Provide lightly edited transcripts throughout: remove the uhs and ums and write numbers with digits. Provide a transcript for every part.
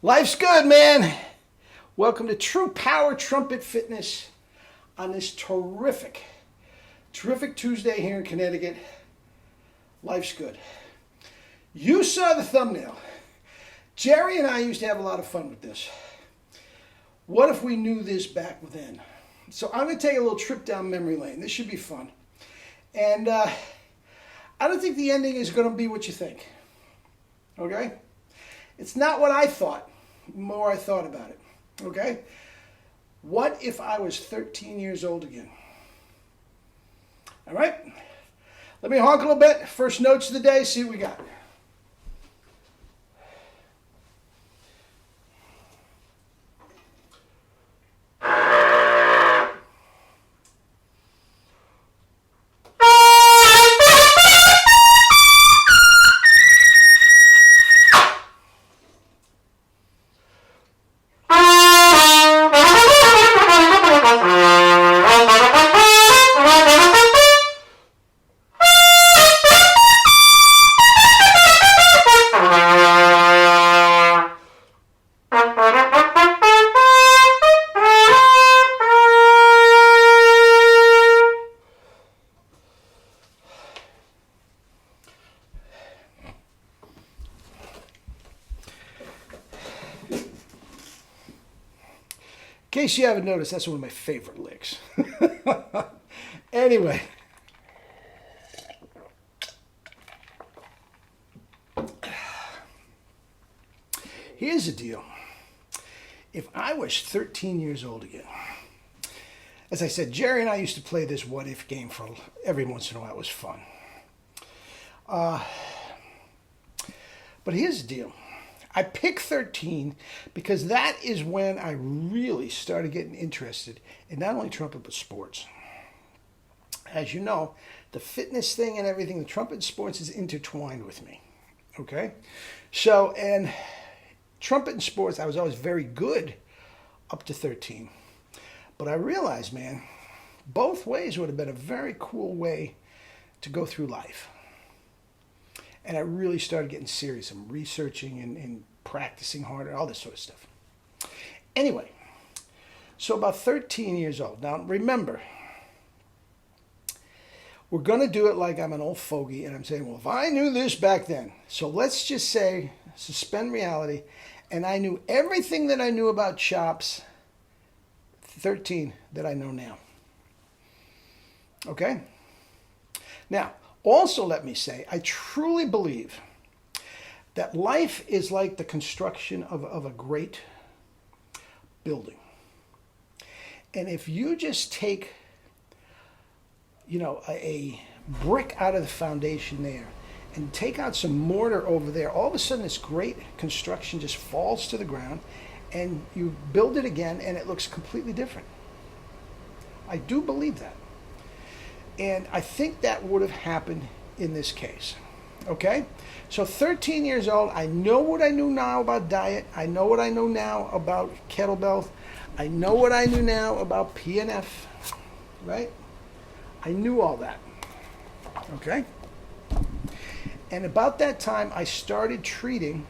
Life's good, man. Welcome to True Power Trumpet Fitness on this terrific Tuesday here in Connecticut. Life's good. You saw the thumbnail. Jerry and I used to have a lot of fun with this. What if we knew this back then? So I'm going to take a little trip down memory lane. This should be fun. And I don't think the ending is going to be what you think. Okay? It's not what I thought. The more I thought about it. Okay? What if I was 13 years old again? All right? Let me honk a little bit. First notes of the day. See what we got. In case you haven't noticed, that's one of my favorite licks. Anyway. Here's the deal. If I was 13 years old again, as I said, Jerry and I used to play this what-if game for every once in a while. It was fun. But here's the deal. I picked 13 because that is when I really started getting interested in not only trumpet but sports. As you know, the fitness thing and everything, the trumpet and sports is intertwined with me. Okay? So, and trumpet and sports, I was always very good up to 13. But I realized, man, both ways would have been a very cool way to go through life. And I really started getting serious. I'm researching and practicing harder, all this sort of stuff. Anyway, so about 13 years old. Now, remember, we're going to do it like I'm an old fogey, and I'm saying, well, if I knew this back then. So let's just say, suspend reality, and I knew everything that I knew about chops, 13, that I know now. Okay? Now, also, let me say, I truly believe that life is like the construction of a great building. And if you just take, a brick out of the foundation there and take out some mortar over there, all of a sudden this great construction just falls to the ground and you build it again and it looks completely different. I do believe that. And I think that would have happened in this case. Okay? So 13 years old, I know what I knew now about diet. I know what I know now about kettlebells. I know what I knew now about PNF. Right? I knew all that. Okay? And about that time, I started treating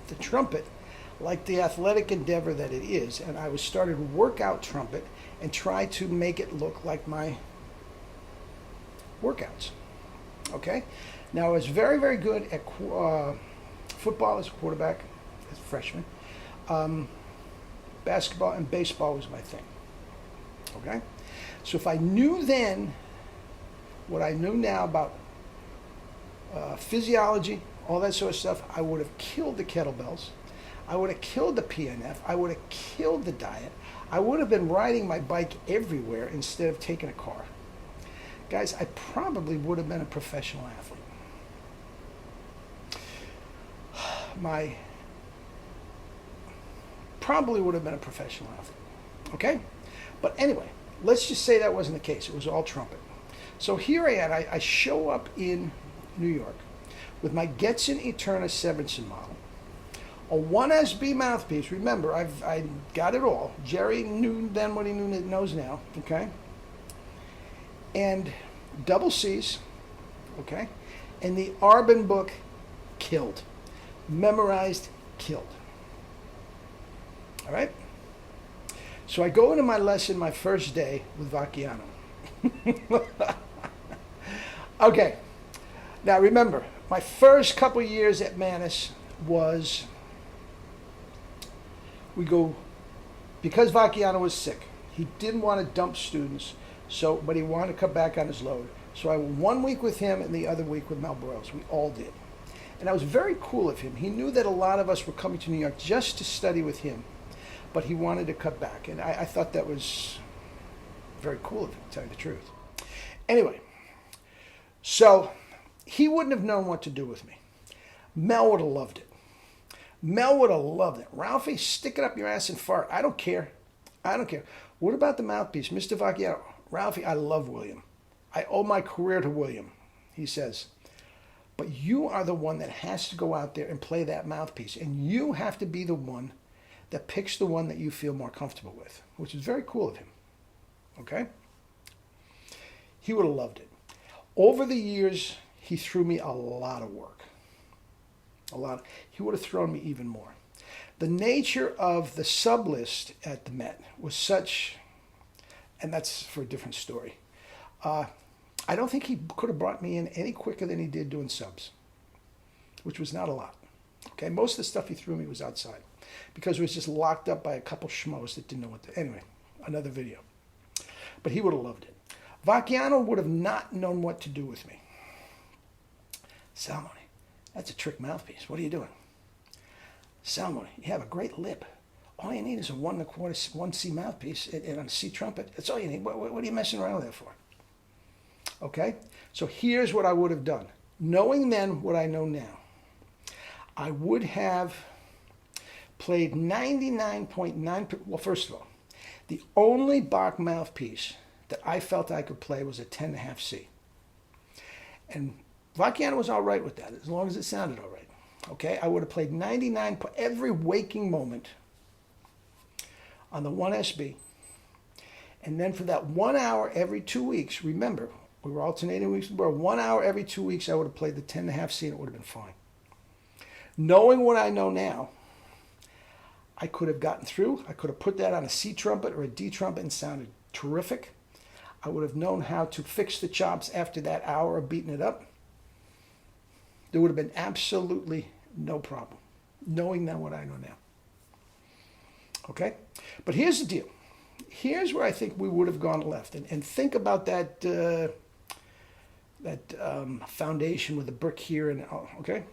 the trumpet like the athletic endeavor that it is. And I started to work out trumpet and try to make it look like my workouts. Okay? Now, I was very, very good at football as a quarterback, as a freshman. Basketball and baseball was my thing. Okay? So if I knew then what I know now about physiology, all that sort of stuff, I would have killed the kettlebells. I would have killed the PNF. I would have killed the diet. I would have been riding my bike everywhere instead of taking a car. Guys, I probably would have been a professional athlete. Probably would have been a professional athlete. Okay? But anyway, let's just say that wasn't the case. It was all trumpet. So here I am. I show up in New York with my Getzen Eterna Severinsen model, a 1SB mouthpiece. Remember, I got it all. Jerry knew then what he knows now. Okay? And double C's, okay? And the Arbin book, killed. Memorized, killed. All right? So I go into my lesson my first day with Vacchiano. Okay. Now remember, my first couple years at Mannes was, we go, because Vacchiano was sick, he didn't want to dump students, but he wanted to cut back on his load. So I went 1 week with him and the other week with Mel Broyles. We all did. And that was very cool of him. He knew that a lot of us were coming to New York just to study with him, but he wanted to cut back. And I thought that was very cool of him, to tell you the truth. Anyway, so he wouldn't have known what to do with me. Mel would have loved it. Mel would have loved it. Ralphie, stick it up your ass and fart. I don't care. I don't care. What about the mouthpiece? Mr. Vacchiano. Ralphie, I love William. I owe my career to William, he says. But you are the one that has to go out there and play that mouthpiece. And you have to be the one that picks the one that you feel more comfortable with, which is very cool of him. Okay? He would have loved it. Over the years, he threw me a lot of work. A lot. He would have thrown me even more. The nature of the sub list at the Met was such, and that's for a different story. I don't think he could have brought me in any quicker than he did doing subs, which was not a lot. Okay, most of the stuff he threw me was outside because it was just locked up by a couple schmoes that didn't know what to. Anyway, another video. But he would have loved it. Vacchiano would have not known what to do with me. Salmone, that's a trick mouthpiece. What are you doing? Salmone, you have a great lip. All you need is a 1 1/4, 1C mouthpiece and a C trumpet. That's all you need. What are you messing around with that for? Okay? So here's what I would have done. Knowing then what I know now, I would have played 99.9%. Well, first of all, the only Bach mouthpiece that I felt I could play was a 10.5 C. And Vacchiano was all right with that, as long as it sounded all right. Okay? I would have played 99, every waking moment on the 1SB. And then for that 1 hour every 2 weeks, remember, we were alternating weeks. 1 hour every 2 weeks, I would have played the 10.5 C and it would have been fine. Knowing what I know now, I could have gotten through. I could have put that on a C trumpet or a D trumpet and sounded terrific. I would have known how to fix the chops after that hour of beating it up. There would have been absolutely no problem, knowing now what I know now. Okay? But here's the deal. Here's where I think we would have gone left. And think about that foundation with the brick here. Okay?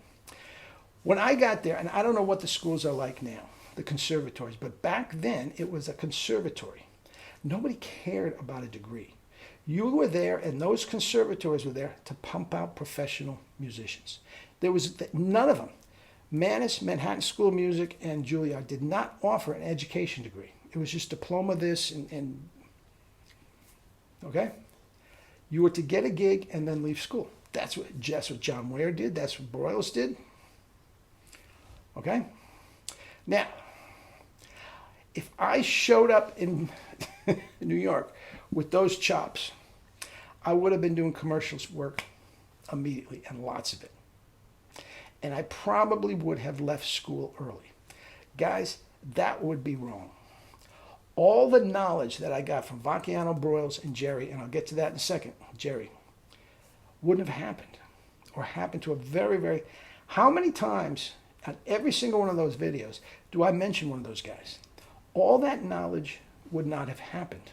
When I got there, and I don't know what the schools are like now, the conservatories, but back then it was a conservatory. Nobody cared about a degree. You were there, and those conservatories were there to pump out professional musicians. There was none of them. Mannes, Manhattan School of Music, and Juilliard did not offer an education degree. It was just diploma this and okay? You were to get a gig and then leave school. That's what John Ware did. That's what Broyles did. Okay? Now, if I showed up in New York with those chops, I would have been doing commercials work immediately, and lots of it. And I probably would have left school early. Guys, that would be wrong. All the knowledge that I got from Vacchiano, Broyles, and Jerry, and I'll get to that in a second, Jerry, wouldn't have happened. Or happened to a very, very... How many times on every single one of those videos do I mention one of those guys? All that knowledge would not have happened.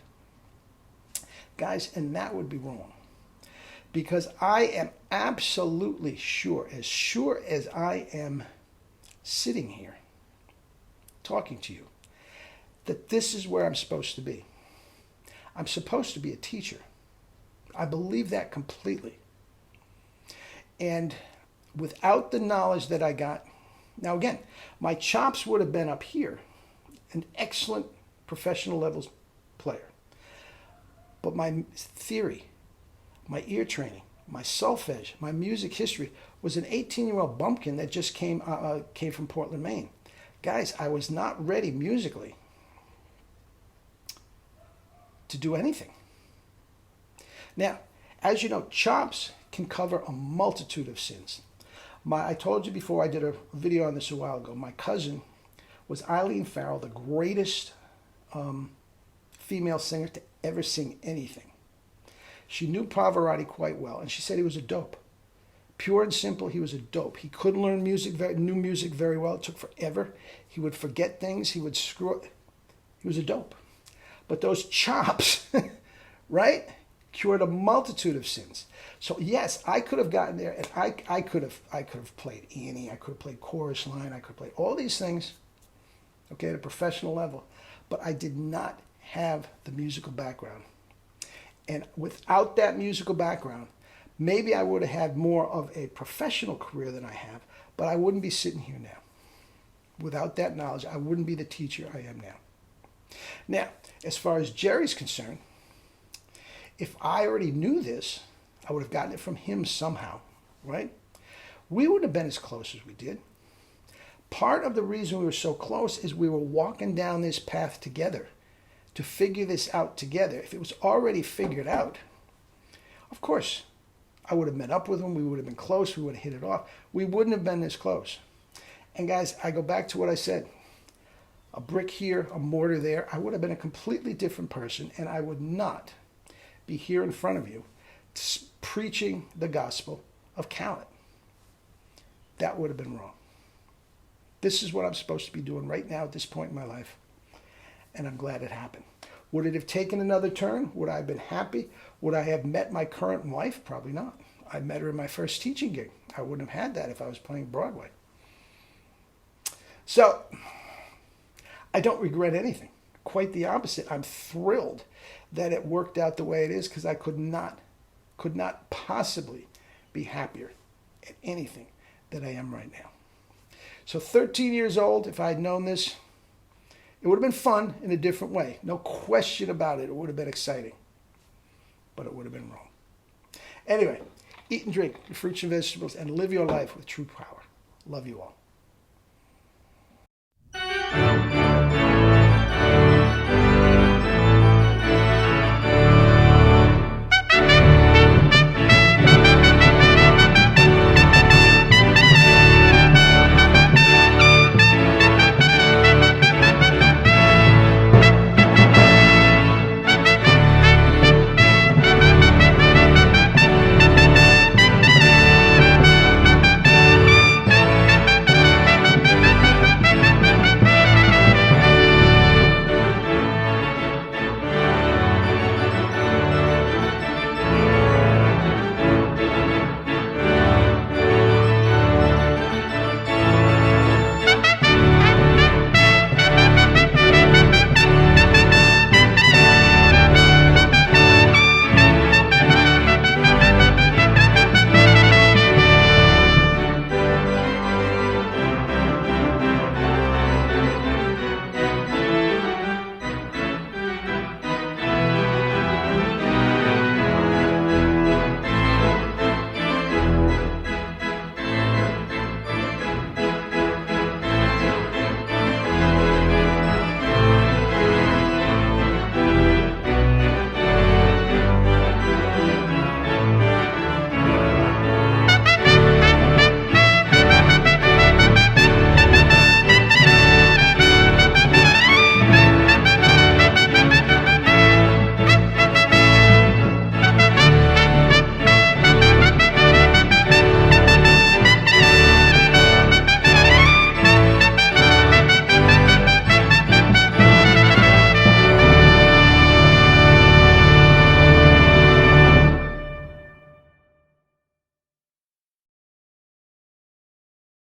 Guys, and that would be wrong. Because I am absolutely sure as I am sitting here talking to you, that this is where I'm supposed to be. I'm supposed to be a teacher. I believe that completely. And without the knowledge that I got, now again, my chops would have been up here, an excellent professional levels player. But my theory, my ear training, my solfege, my music history was an 18-year-old bumpkin that just came from Portland, Maine. Guys, I was not ready musically to do anything. Now, as you know, chops can cover a multitude of sins. I told you before, I did a video on this a while ago. My cousin Was Eileen Farrell the greatest female singer to ever sing anything? She knew Pavarotti quite well, and she said he was a dope. Pure and simple, he was a dope. He couldn't learn new music very well. It took forever. He would forget things. He would screw it. He was a dope. But those chops, right, cured a multitude of sins. So yes, I could have gotten there, and I could have played Annie. I could have played chorus line. I could have played all these things, okay, at a professional level. But I did not have the musical background. And without that musical background, maybe I would have had more of a professional career than I have, but I wouldn't be sitting here now. Without that knowledge, I wouldn't be the teacher I am now. Now, as far as Jerry's concerned, if I already knew this, I would have gotten it from him somehow, right? We wouldn't have been as close as we did. Part of the reason we were so close is we were walking down this path together to figure this out together. If it was already figured out, of course, I would have met up with him. We would have been close. We would have hit it off. We wouldn't have been this close. And guys, I go back to what I said. A brick here, a mortar there. I would have been a completely different person, and I would not be here in front of you preaching the gospel of Callan. That would have been wrong. This is what I'm supposed to be doing right now at this point in my life, and I'm glad it happened. Would it have taken another turn? Would I have been happy? Would I have met my current wife? Probably not. I met her in my first teaching gig. I wouldn't have had that if I was playing Broadway. So, I don't regret anything. Quite the opposite. I'm thrilled that it worked out the way it is, because I could not possibly be happier at anything that I am right now. So 13 years old, if I had known this, it would have been fun in a different way. No question about it. It would have been exciting. But it would have been wrong. Anyway, eat and drink your fruits and vegetables and live your life with true power. Love you all.